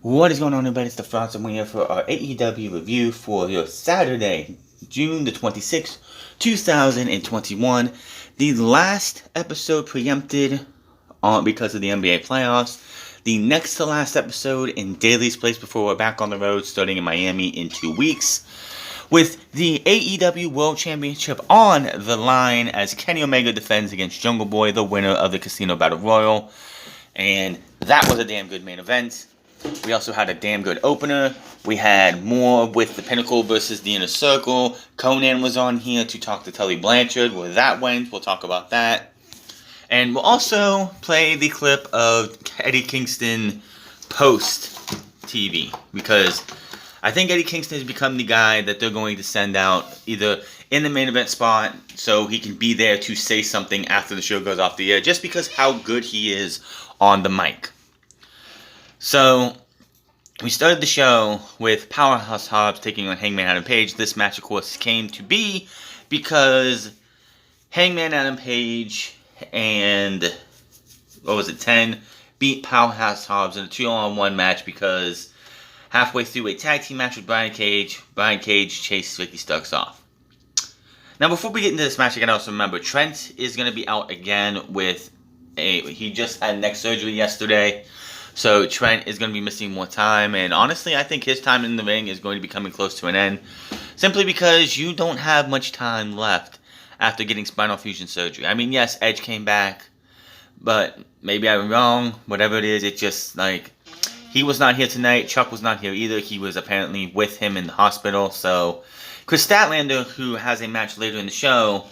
What is going on, everybody? It's the Frost, and we're here for our AEW review for your Saturday, June the 26th, 2021. The last episode preempted because of the NBA playoffs. The next to last episode in Daly's place before we're back on the road starting in Miami in 2 weeks. With the AEW World Championship on the line as Kenny Omega defends against Jungle Boy, the winner of the Casino Battle Royal. And that was a damn good main event. We also had a damn good opener. We had more with the Pinnacle versus the Inner Circle. Conan was on here to talk to Tully Blanchard. Where that went, we'll talk about that. And we'll also play the clip of Eddie Kingston post-TV. Because I think Eddie Kingston has become the guy that they're going to send out either in the main event spot so he can be there to say something after the show goes off the air. Just because how good he is on the mic. So, we started the show with Powerhouse Hobbs taking on Hangman Adam Page. This match, of course, came to be because Hangman Adam Page and, 10, beat Powerhouse Hobbs in a 2-on-1 match because halfway through a tag team match with Brian Cage chased Ricky Starks off. Now, before we get into this match, I can also remember Trent is going to be out again with he just had neck surgery yesterday. So Trent is going to be missing more time, and honestly, I think his time in the ring is going to be coming close to an end, simply because you don't have much time left after getting spinal fusion surgery. I mean, yes, Edge came back, but maybe I'm wrong, whatever it is, it's just like, he was not here tonight, Chuck was not here either, he was apparently with him in the hospital, so Chris Statlander, who has a match later in the show,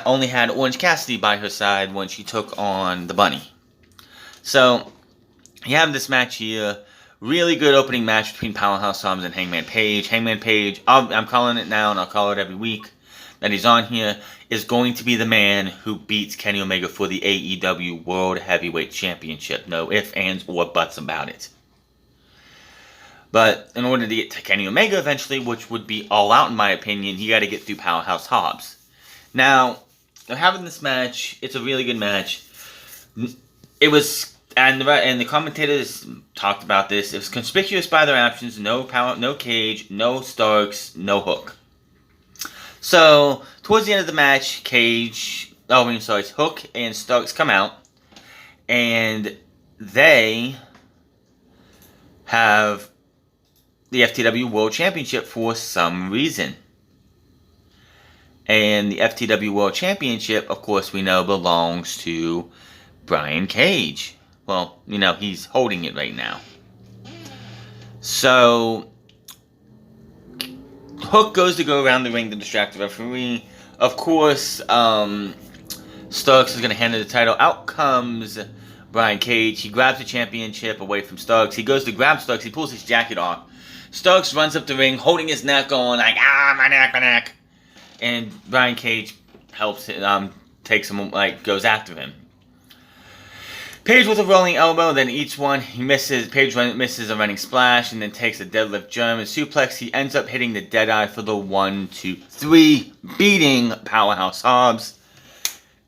only had Orange Cassidy by her side when she took on the Bunny. So, you have this match here. Really good opening match between Powerhouse Hobbs and Hangman Page. Hangman Page, I'm calling it now and I'll call it every week that he's on here, is going to be the man who beats Kenny Omega for the AEW World Heavyweight Championship. No ifs, ands, or buts about it. But in order to get to Kenny Omega eventually, which would be all out in my opinion, you got to get through Powerhouse Hobbs. Now, they're having this match. It's a really good match. It was... And the commentators talked about this. It was conspicuous by their absence. No power, no Cage, no Starks, no Hook. So, towards the end of the match, Hook and Starks come out. And they have the FTW World Championship for some reason. And the FTW World Championship, of course, we know belongs to Brian Cage. Well, he's holding it right now. So, Hook goes to go around the ring to distract the referee. Of course, Starks is going to hand her the title. Out comes Brian Cage. He grabs the championship away from Starks. He goes to grab Starks. He pulls his jacket off. Starks runs up the ring, holding his neck on, like, my neck. And Brian Cage helps him, goes after him. Page with a rolling elbow, then each one, Page misses a running splash, and then takes a deadlift German suplex. He ends up hitting the Deadeye for the 1, 2, 3, beating Powerhouse Hobbs.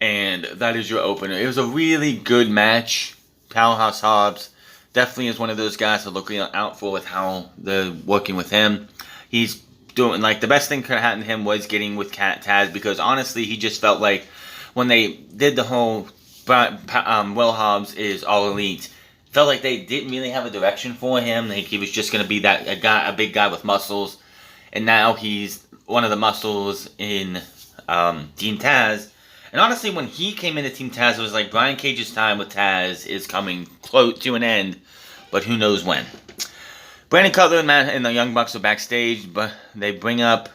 And that is your opener. It was a really good match. Powerhouse Hobbs definitely is one of those guys to look out for with how they're working with him. He's doing, the best thing could have happened to him was getting with Taz, because honestly, he just felt like when they did the whole Will Hobbs is all elite, felt like they didn't really have a direction for him. Like he was just going to be a big guy with muscles, and now he's one of the muscles in Team Taz. And honestly, when he came into Team Taz, it was like Brian Cage's time with Taz is coming close to an end, but who knows when. Brandon Cutler and the Young Bucks are backstage, but they bring up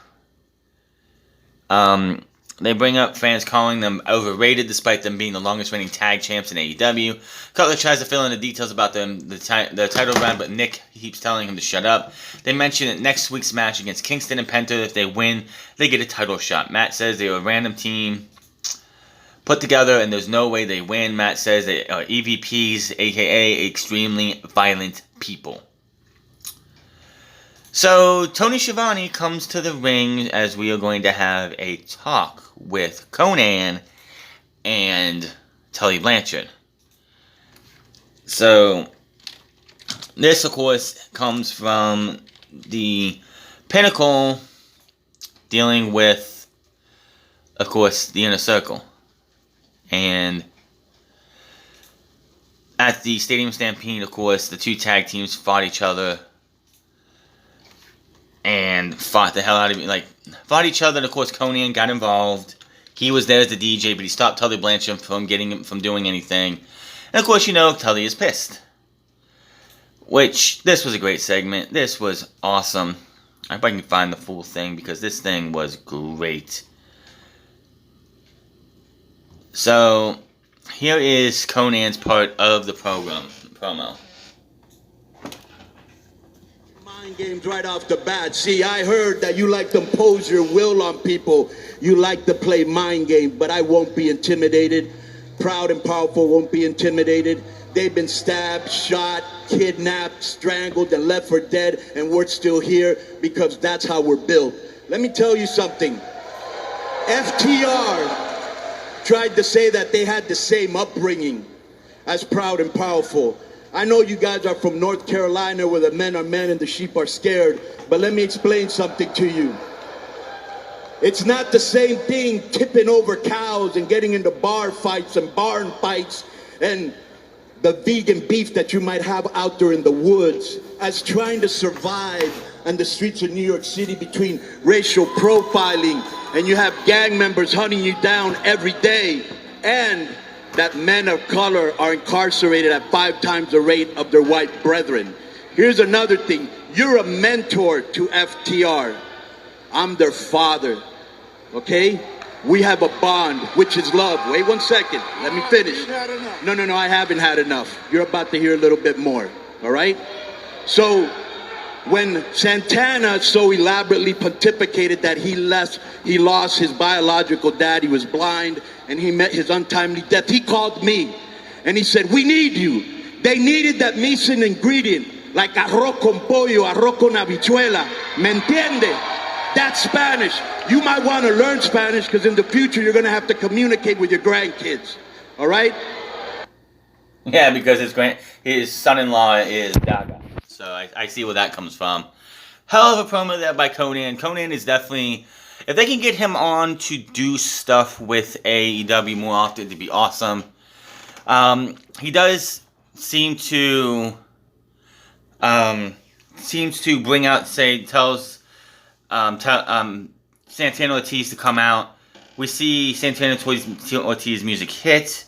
fans calling them overrated despite them being the longest reigning tag champs in AEW. Cutler tries to fill in the details about the title run, but Nick keeps telling him to shut up. They mention that next week's match against Kingston and Penta, if they win, they get a title shot. Matt says they are a random team put together and there's no way they win. Matt says they are EVPs, aka extremely violent people. So, Tony Schiavone comes to the ring as we are going to have a talk with Conan and Tully Blanchard. So, This, of course, comes from the Pinnacle dealing with, of course, the Inner Circle. And at the Stadium Stampede, of course, the two tag teams fought each other and fought the hell out of me. Like, fought each other, and of course, Conan got involved. He was there as the DJ, but he stopped Tully Blanchard from doing anything. And of course, you know, Tully is pissed. Which, this was a great segment. This was awesome. I hope I can find the full thing, because this thing was great. So, here is Conan's part of the promo. Mind games right off the bat. See, I heard that you like to impose your will on people. You like to play mind games, but I won't be intimidated. Proud and Powerful won't be intimidated. They've been stabbed, shot, kidnapped, strangled, and left for dead, and we're still here because that's how we're built. Let me tell you something. FTR tried to say that they had the same upbringing as Proud and Powerful. I know you guys are from North Carolina where the men are men and the sheep are scared, but let me explain something to you. It's not the same thing tipping over cows and getting into bar fights and barn fights and the vegan beef that you might have out there in the woods as trying to survive on the streets of New York City between racial profiling, and you have gang members hunting you down every day, and that men of color are incarcerated at 5 times the rate of their white brethren. Here's another thing. You're a mentor to FTR. I'm their father, okay? We have a bond, which is love. Wait 1 second. Let me finish. You've had enough. No, I haven't had enough. You're about to hear a little bit more, all right? So when Santana so elaborately pontificated that he lost his biological dad, he was blind, and he met his untimely death, he called me, and he said, we need you. They needed that missing ingredient, like arroz con pollo, arroz con habichuela. ¿Me entiende? That's Spanish. You might want to learn Spanish because in the future you're going to have to communicate with your grandkids. All right? Yeah, because his son-in-law is Gaga. So I see where that comes from. Hell of a promo there by Conan. Conan is definitely... If they can get him on to do stuff with AEW more often, it'd be awesome. He does seem to... seems to bring out, tells Santana Ortiz to come out. We see Santana Ortiz music hit.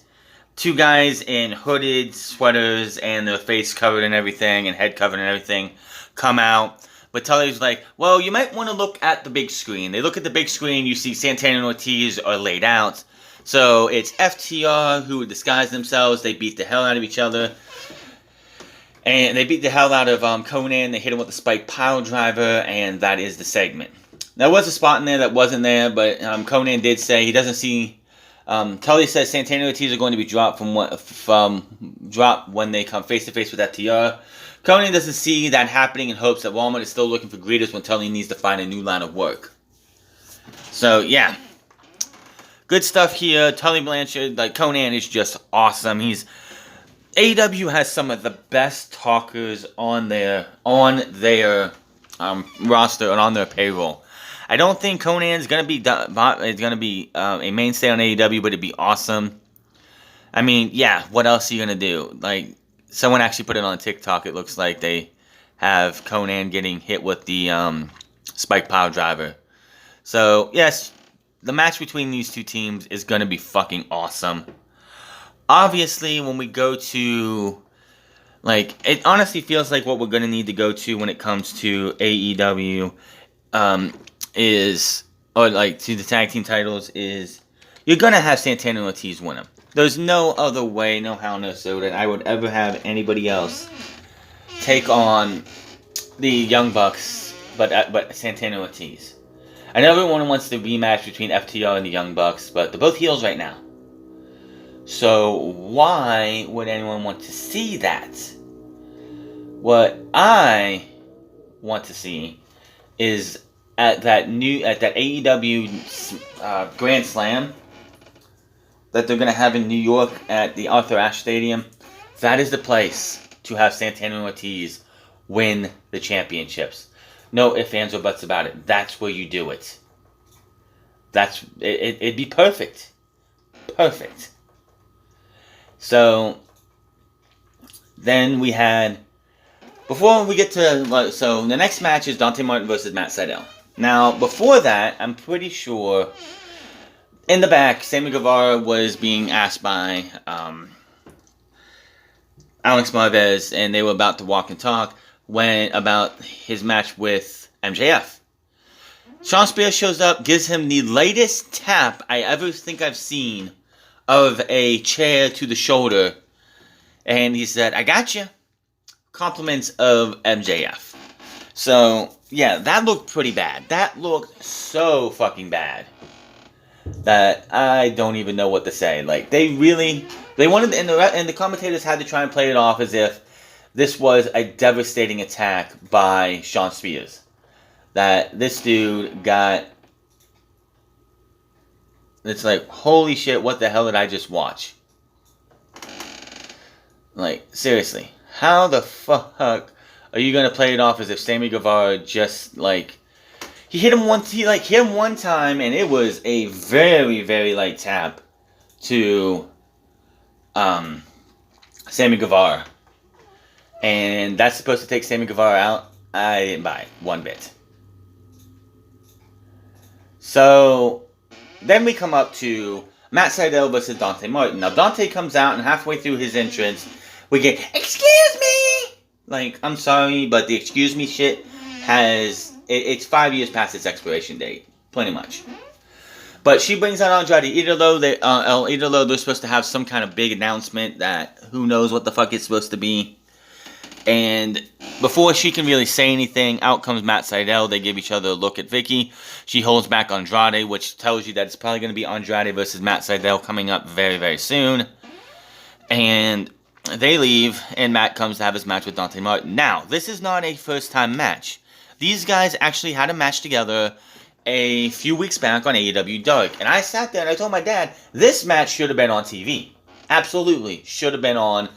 2 guys in hooded sweaters and their face covered and everything, and head covered and everything, come out. But Tully's like, well, you might want to look at the big screen. They look at the big screen, you see Santana and Ortiz are laid out. So it's FTR who disguise themselves. They beat the hell out of each other. And they beat the hell out of Conan. They hit him with the spike pile driver, and that is the segment. There was a spot in there that wasn't there, but Conan did say he doesn't see... Tully says Santana and Ortiz are going to be dropped dropped when they come face to face with FTR. Conan doesn't see that happening and hopes that Walmart is still looking for greeters when Tully needs to find a new line of work. So yeah, good stuff here. Tully Blanchard, like Conan, is just awesome. AEW has some of the best talkers on their roster and on their payroll. I don't think Conan's gonna be a mainstay on AEW, but it'd be awesome. I mean, yeah, what else are you gonna do? Like, someone actually put it on TikTok. It looks like they have Conan getting hit with the spike pile driver. So yes, the match between these two teams is gonna be fucking awesome. Obviously, when we go to, like, it honestly feels like what we're gonna need to go to when it comes to AEW, to the tag team titles, is you're gonna have Santana and Ortiz win them. There's no other way, no how, no so that I would ever have anybody else take on the Young Bucks, but Santana and Ortiz. I know everyone wants the rematch between FTR and the Young Bucks, but they're both heels right now. So why would anyone want to see that? What I want to see is at that AEW Grand Slam that they're going to have in New York at the Arthur Ashe Stadium. That is the place to have Santana and Ortiz win the championships. No ifs, ands, or buts about it. That's where you do it. It'd be perfect. Perfect. So, then we had, before we get to, so the next match is Dante Martin versus Matt Sydal. Now, before that, I'm pretty sure, in the back, Sammy Guevara was being asked by Alex Marvez, and they were about to walk and talk about his match with MJF. Sean Spears shows up, gives him the latest tap I ever think I've seen of a chair to the shoulder, and he said, "I got you." Compliments of MJF. So, yeah, that looked pretty bad. That looked so fucking bad that I don't even know what to say. Like, they wanted, and the commentators had to try and play it off as if this was a devastating attack by Sean Spears. That this dude got, it's like, holy shit, what the hell did I just watch? Like, seriously, how the fuck are you gonna play it off as if Sammy Guevara just, like, he hit him one time, and it was a very, very light tap to Sammy Guevara, and that's supposed to take Sammy Guevara out? I didn't buy it one bit. So, then we come up to Matt Sydal versus Dante Martin. Now, Dante comes out, and halfway through his entrance, we get, "Excuse me!" Like, I'm sorry, but the excuse me shit it's 5 years past its expiration date. Plenty much. But she brings out Andrade Idolo. They're supposed to have some kind of big announcement that who knows what the fuck it's supposed to be. And before she can really say anything, out comes Matt Sydal. They give each other a look at Vicky. She holds back Andrade, which tells you that it's probably going to be Andrade versus Matt Sydal coming up very, very soon. And they leave, and Matt comes to have his match with Dante Martin. Now, this is not a first-time match. These guys actually had a match together a few weeks back on AEW Dark. And I sat there and I told my dad, this match should have been on TV. Absolutely. Should have been on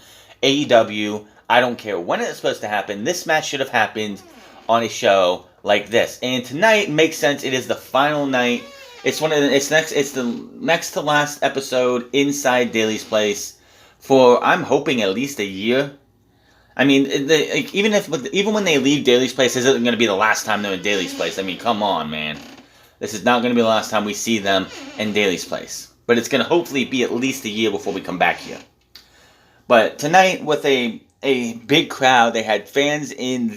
AEW. I don't care when it's supposed to happen. This match should have happened on a show like this. And tonight makes sense. It is the final night. It's the next to last episode inside Daly's Place for, I'm hoping, at least a year. I mean, even when they leave Daly's Place, this isn't going to be the last time they're in Daly's Place. I mean, come on, man. This is not going to be the last time we see them in Daly's Place. But it's going to hopefully be at least a year before we come back here. But tonight, with a big crowd, they had fans in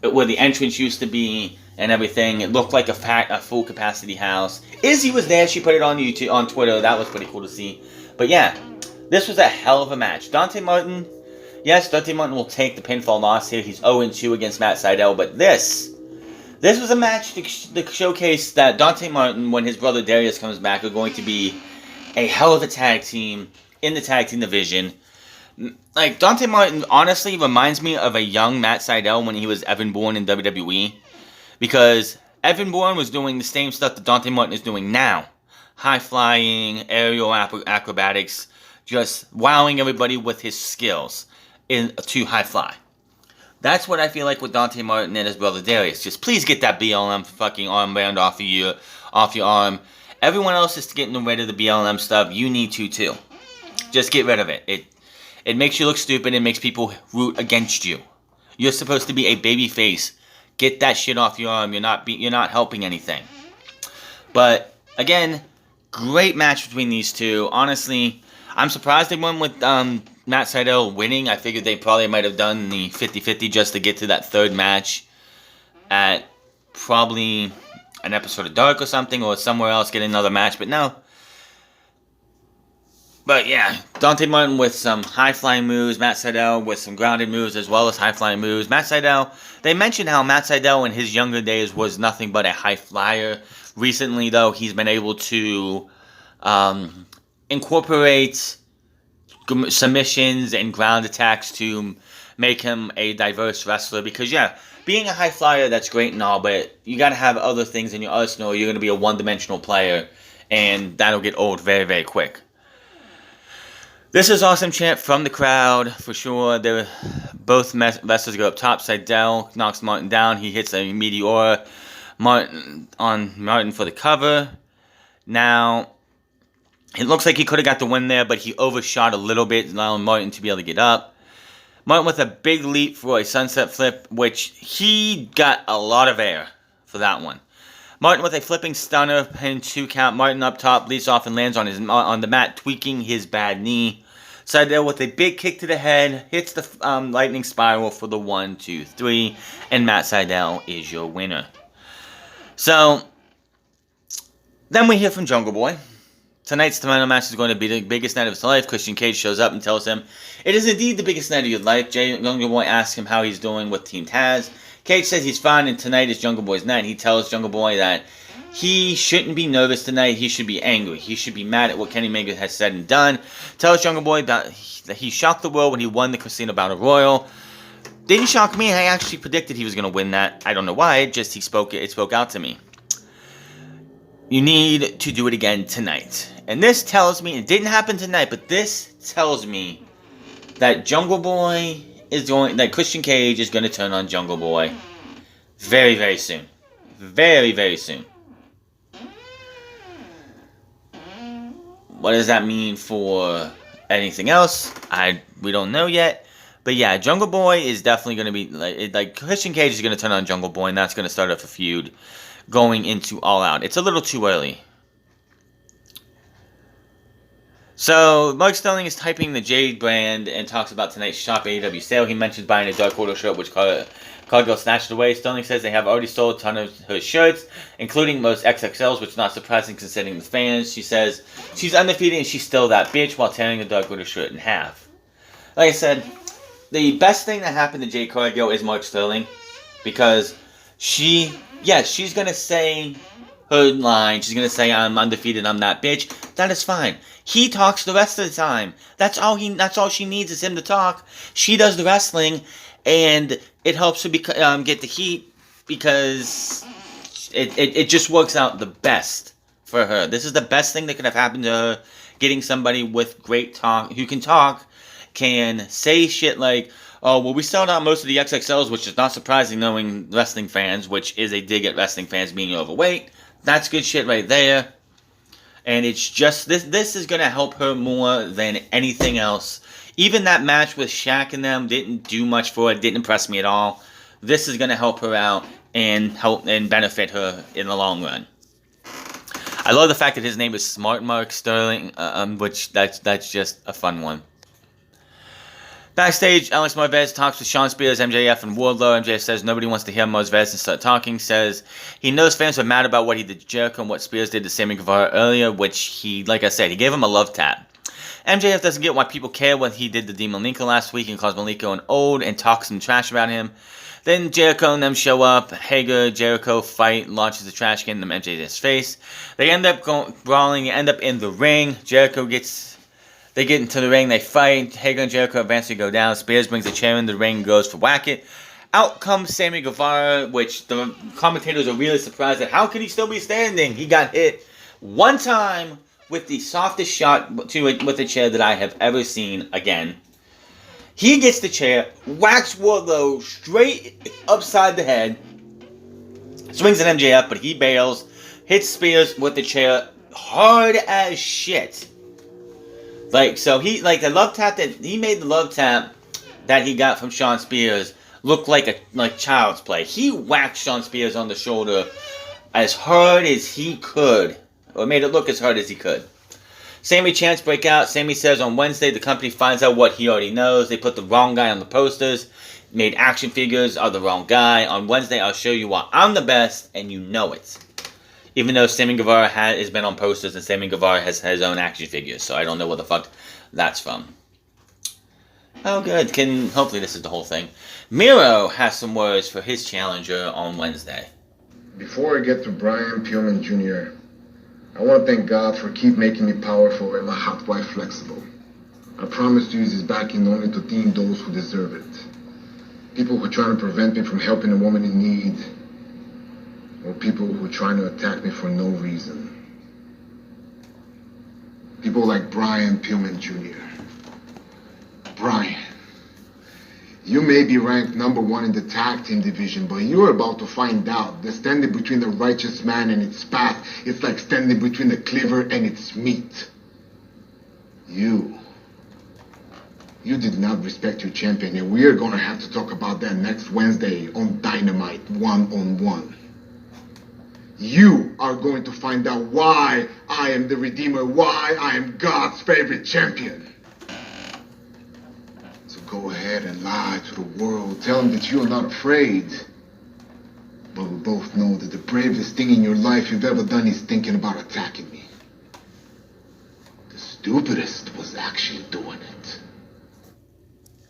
where the entrance used to be and everything. It looked like a full capacity house. Izzy was there. She put it on YouTube, on Twitter. That was pretty cool to see. But yeah, this was a hell of a match. Dante Martin will take the pinfall loss here. He's 0-2 against Matt Sydal. But this was a match to showcase that Dante Martin, when his brother Darius comes back, are going to be a hell of a tag team in the tag team division. Like, Dante Martin honestly reminds me of a young Matt Sydal when he was Evan Bourne in WWE. Because Evan Bourne was doing the same stuff that Dante Martin is doing now. High flying, aerial acrobatics, just wowing everybody with his skills to high fly. That's what I feel like with Dante Martin and his brother Darius. Just please get that BLM fucking armband off your arm. Everyone else is getting rid of the BLM stuff. You need to too. Just get rid of it. It makes you look stupid. It makes people root against you. You're supposed to be a baby face. Get that shit off your arm. You're not helping anything. But again, great match between these two. Honestly, I'm surprised they won with Matt Sydal winning. I figured they probably might have done the 50-50 just to get to that third match at probably an episode of Dark or something, or somewhere else get another match. But no. But yeah, Dante Martin with some high-flying moves, Matt Sydal with some grounded moves as well as high-flying moves. Matt Sydal, they mentioned how Matt Sydal in his younger days was nothing but a high flyer. Recently, though, he's been able to incorporate submissions and ground attacks to make him a diverse wrestler. Because, yeah, being a high flyer, that's great and all, but you got to have other things in your arsenal. You're going to be a one-dimensional player, and that'll get old very, very quick. This is awesome chant from the crowd, for sure. Both wrestlers go up top. Seidel knocks Martin down. He hits a meteor Martin for the cover. Now, it looks like he could have got the win there, but he overshot a little bit, allowing Martin to be able to get up. Martin with a big leap for a sunset flip, which he got a lot of air for that one. Martin with a flipping stunner, pin 2 count. Martin up top, leads off and lands on the mat, tweaking his bad knee. Seidel with a big kick to the head, hits the lightning spiral for the 1, 2, 3, and Matt Seidel is your winner. So, then we hear from Jungle Boy. Tonight's title match is going to be the biggest night of his life. Christian Cage shows up and tells him, "It is indeed the biggest night of your life." Jungle Boy asks him how he's doing with Team Taz. Cage says he's fine and tonight is Jungle Boy's night. He tells Jungle Boy that he shouldn't be nervous tonight. He should be angry. He should be mad at what Kenny Omega has said and done. Tells Jungle Boy that he shocked the world when he won the Casino Battle Royal. Didn't shock me. I actually predicted he was going to win that. I don't know why. It spoke out to me. You need to do it again tonight. And this tells me, it didn't happen tonight, but this tells me that that Christian Cage is going to turn on Jungle Boy very, very soon. Very, very soon. What does that mean for anything else? We don't know yet. But yeah, Jungle Boy is definitely going to be, like Christian Cage is going to turn on Jungle Boy, and that's going to start off a feud going into All Out. It's a little too early. So, Mark Sterling is typing the Jade brand and talks about tonight's Shop AEW sale. He mentions buying a Dark Order shirt, which Cargill snatched away. Sterling says they have already sold a ton of her shirts, including most XXLs, which is not surprising considering the fans. She says she's undefeated and she's still that bitch while tearing the Dark Order shirt in half. Like I said, the best thing that happened to Jade Cargill is Mark Sterling, because she's going to say her line. She's going to say, "I'm undefeated, I'm that bitch." That is fine. He talks the rest of the time. That's all she needs is him to talk. She does the wrestling, and it helps her get the heat, because it just works out the best for her. This is the best thing that could have happened to her. Getting somebody with great talk, who can talk, can say shit like, "Oh, well, we sold out most of the XXLs," which is not surprising knowing wrestling fans, which is a dig at wrestling fans being overweight. That's good shit right there. And it's just, this is going to help her more than anything else. Even that match with Shaq and them didn't do much for it, didn't impress me at all. This is going to help her out and help and benefit her in the long run. I love the fact that his name is Smart Mark Sterling, which that's just a fun one. Backstage, Alex Marvez talks with Shawn Spears, MJF, and Wardlow. MJF says nobody wants to hear Marvez and start talking. Says he knows fans are mad about what he did to Jericho and what Spears did to Sammy Guevara earlier, which he, like I said, he gave him a love tap. MJF doesn't get why people care what he did to Dean Malenko last week and calls Malenko an old and talks some trash about him. Then Jericho and them show up. Hager, Jericho fight, launches the trash can in MJF's face. They end up brawling, end up in the ring. They get into the ring, they fight. Hager and Jericho eventually go down. Spears brings a chair in the ring, goes for whack it. Out comes Sammy Guevara, which the commentators are really surprised at. How could he still be standing? He got hit one time with the softest shot with a chair that I have ever seen again. He gets the chair, whacks Wardlow straight upside the head, swings at MJF, but he bails, hits Spears with the chair hard as shit. The love tap that he made, the love tap that he got from Shawn Spears look like child's play. He whacked Shawn Spears on the shoulder as hard as he could, or made it look as hard as he could. Sammy chants break out. Sammy says on Wednesday the company finds out what he already knows. They put the wrong guy on the posters, made action figures of the wrong guy. On Wednesday I'll show you why I'm the best, and you know it. Even though Sammy Guevara has been on posters and Sammy Guevara has his own action figures, so I don't know what the fuck that's from. Oh, good. Hopefully this is the whole thing. Miro has some words for his challenger on Wednesday. Before I get to Brian Pillman Jr., I want to thank God for keep making me powerful and my hot wife flexible. I promise to use his backing only to thank those who deserve it. People who are trying to prevent me from helping a woman in need, or people who are trying to attack me for no reason. People like Brian Pillman Jr. You may be ranked #1 in the tag team division, but you're about to find out that standing between the righteous man and its path is like standing between the cleaver and its meat. You did not respect your champion, and we're gonna have to talk about that next Wednesday on Dynamite 1-on-1. You are going to find out why I am the Redeemer, why I am God's favorite champion. So go ahead and lie to the world. Tell them that you are not afraid. But we both know that the bravest thing in your life you've ever done is thinking about attacking me. The stupidest was actually doing it.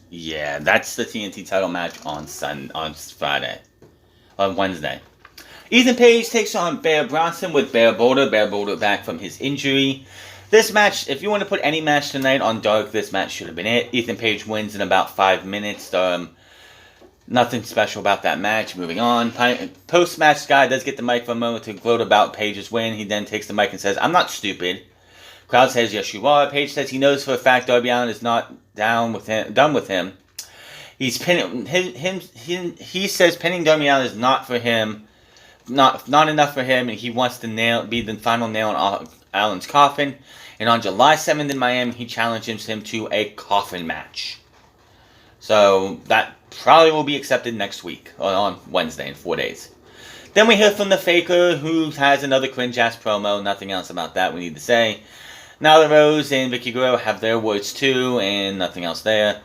Yeah, that's the TNT title match on Wednesday. Ethan Page takes on Bear Bronson with Bear Boulder back from his injury. This match, if you want to put any match tonight on Dark, this match should have been it. Ethan Page wins in about 5 minutes. Nothing special about that match. Moving on. Post-match, guy does get the mic for a moment to gloat about Page's win. He then takes the mic and says, "I'm not stupid." Crowd says, "Yes, you are." Page says he knows for a fact Darby Allin is not done with him. He says pinning Darby Allin is not for him. Not enough for him, and he wants to be the final nail in Allen's coffin. And on July 7th in Miami, he challenges him to a coffin match. So that probably will be accepted next week, on Wednesday in 4 days. Then we hear from the Faker, who has another cringe-ass promo. Nothing else about that we need to say. Nyla Rose and Vicky Guerrero have their words too, and nothing else there.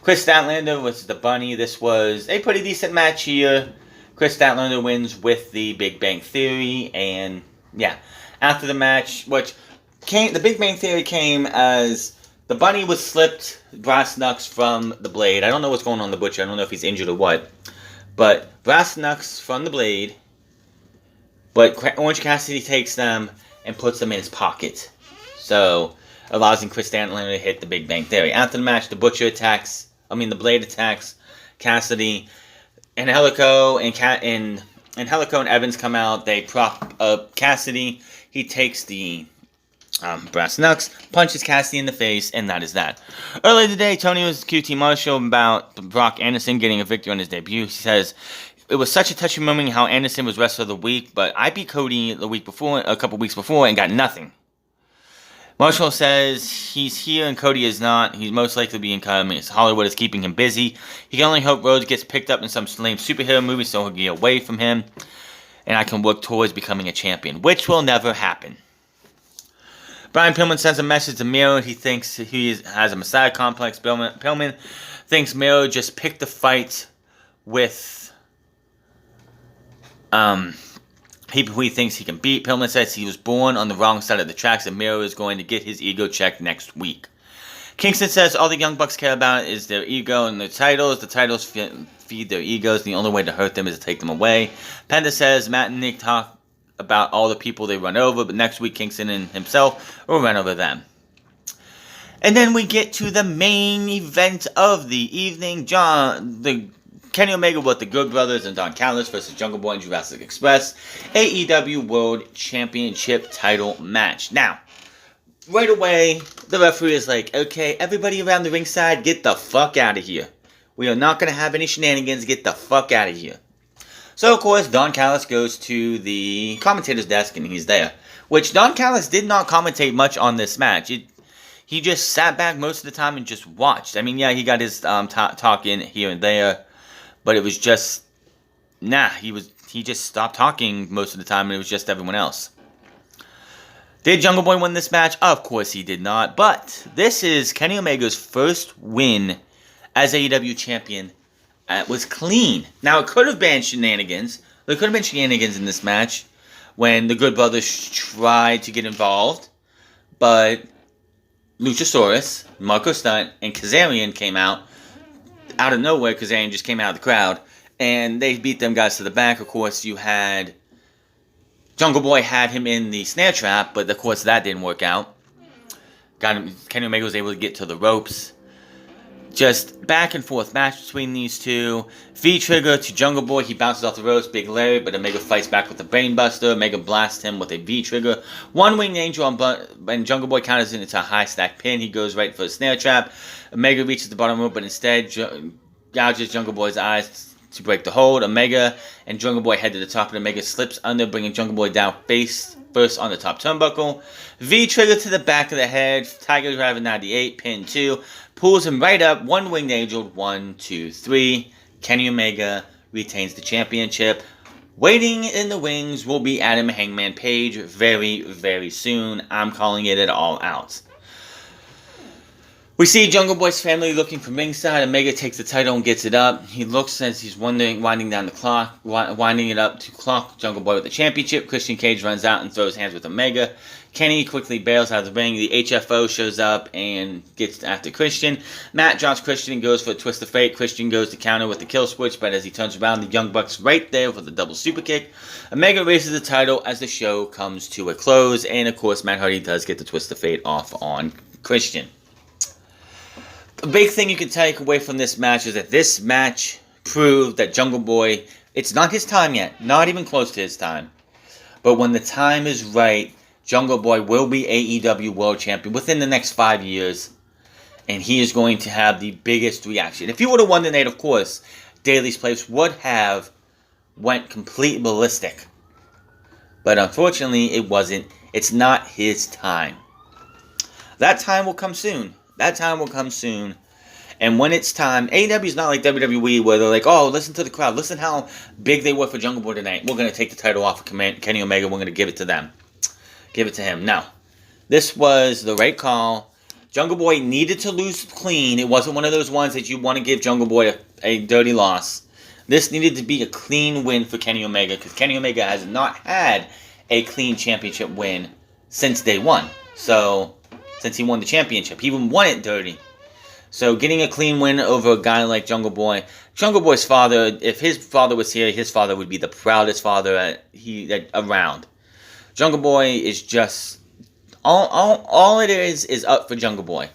Chris Statlander was the Bunny. This was a pretty decent match here. Chris Statlander wins with the Big Bang Theory, and yeah, after the match, the Big Bang Theory came as the Bunny was slipped brass knucks from the Blade. I don't know what's going on with the Butcher. I don't know if he's injured or what, but brass knucks from the Blade. But Orange Cassidy takes them and puts them in his pocket, so allowing Chris Statlander to hit the Big Bang Theory. After the match, the Blade attacks Cassidy. Angelico and Evans come out. They prop up Cassidy. He takes the brass knucks, punches Cassidy in the face, and that is that. Earlier today, Tony was QT Marshall about Brock Anderson getting a victory on his debut. He says, "It was such a touching moment how Anderson was Wrestler of the Week, but I beat Cody a couple weeks before, and got nothing." Marshall says he's here and Cody is not. He's most likely to be in comments. Hollywood is keeping him busy. He can only hope Rhodes gets picked up in some lame superhero movie so he'll get away from him. And I can work towards becoming a champion, which will never happen. Brian Pillman sends a message to Miro. He thinks he has a Messiah complex. Pillman thinks Miro just picked the fight with people who he thinks he can beat. Pillman says he was born on the wrong side of the tracks and Miro is going to get his ego checked next week. Kingston says all the Young Bucks care about is their ego and their titles. The titles feed their egos. The only way to hurt them is to take them away. Penta says Matt and Nick talk about all the people they run over, but next week Kingston and himself will run over them. And then we get to the main event of the evening. Kenny Omega with the Good Brothers and Don Callis versus Jungle Boy and Jurassic Express. AEW World Championship title match. Now, right away, the referee is like, "Okay, everybody around the ringside, get the fuck out of here. We are not going to have any shenanigans. Get the fuck out of here." So, of course, Don Callis goes to the commentator's desk and he's there. Which Don Callis did not commentate much on this match. He just sat back most of the time and just watched. I mean, yeah, he got his talk in here and there. But it was just, he just stopped talking most of the time and it was just everyone else. Did Jungle Boy win this match? Of course he did not. But this is Kenny Omega's first win as AEW champion. It was clean. Now it could have been shenanigans. There could have been shenanigans in this match when the Good Brothers tried to get involved. But Luchasaurus, Marco Stunt, and Kazarian came out of nowhere. Kazarian just came out of the crowd, and they beat them guys to the back. Of course, you had Jungle Boy had him in the snare trap, but of course that didn't work out. Kenny Omega was able to get to the ropes. Just back and forth match between these two. V-trigger to Jungle Boy. He bounces off the ropes. Big Larry, but Omega fights back with the Brainbuster. Omega blasts him with a V-trigger. One-winged angel when Jungle Boy counters it into a high stack pin. He goes right for a snare trap. Omega reaches the bottom rope, but instead gouges Jungle Boy's eyes to break the hold. Omega and Jungle Boy head to the top, and Omega slips under, bringing Jungle Boy down face first on the top turnbuckle. V trigger to the back of the head. Tiger Driver 98, pin 2. Pulls him right up. One winged angel. 1, 2, 3. Kenny Omega retains the championship. Waiting in the wings will be Adam Hangman Page very, very soon. I'm calling it all out. We see Jungle Boy's family looking from ringside. Omega takes the title and gets it up. He looks as he's winding down the clock, winding it up to clock Jungle Boy with the championship. Christian Cage runs out and throws hands with Omega. Kenny quickly bails out of the ring. The HFO shows up and gets after Christian. Matt drops Christian and goes for a twist of fate. Christian goes to counter with the kill switch, but as he turns around, the Young Bucks right there with a double super kick. Omega raises the title as the show comes to a close, and of course, Matt Hardy does get the twist of fate off on Christian. The big thing you can take away from this match is that this match proved that Jungle Boy, it's not his time yet, not even close to his time. But when the time is right, Jungle Boy will be AEW World Champion within the next 5 years. And he is going to have the biggest reaction. If he would have won the night, of course, Daily's Place would have went complete ballistic. But unfortunately, it wasn't. It's not his time. That time will come soon. That time will come soon. And when it's time, AEW is not like WWE where they're like, oh, listen to the crowd. Listen how big they were for Jungle Boy tonight. We're going to take the title off of Kenny Omega. We're going to give it to them. Give it to him. No. This was the right call. Jungle Boy needed to lose clean. It wasn't one of those ones that you want to give Jungle Boy a dirty loss. This needed to be a clean win for Kenny Omega because Kenny Omega has not had a clean championship win since day one. So, since he won the championship. He even won it dirty. So getting a clean win over a guy like Jungle Boy. Jungle Boy's father, if his father was here, his father would be the proudest father around. Jungle Boy is just... All it is up for Jungle Boy.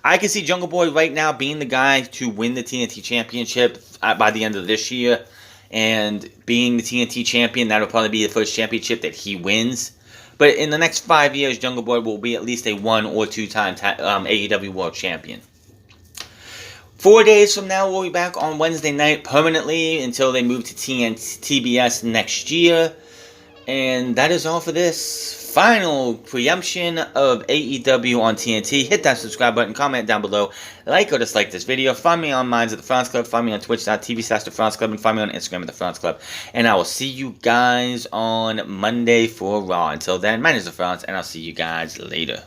I can see Jungle Boy right now being the guy to win the TNT Championship by the end of this year. And being the TNT Champion, that'll probably be the first championship that he wins. But in the next 5 years, Jungle Boy will be at least a 1 or 2 time AEW World Champion. 4 days from now, we'll be back on Wednesday night permanently until they move to TBS next year. And that is all for this final preemption of AEW on TNT. Hit that subscribe button, comment down below, like or dislike this video. Find me on Minds of the France Club, find me on twitch.tv/The France Club, and find me on Instagram at The France Club. And I will see you guys on Monday for Raw. Until then, my name is The France, and I'll see you guys later.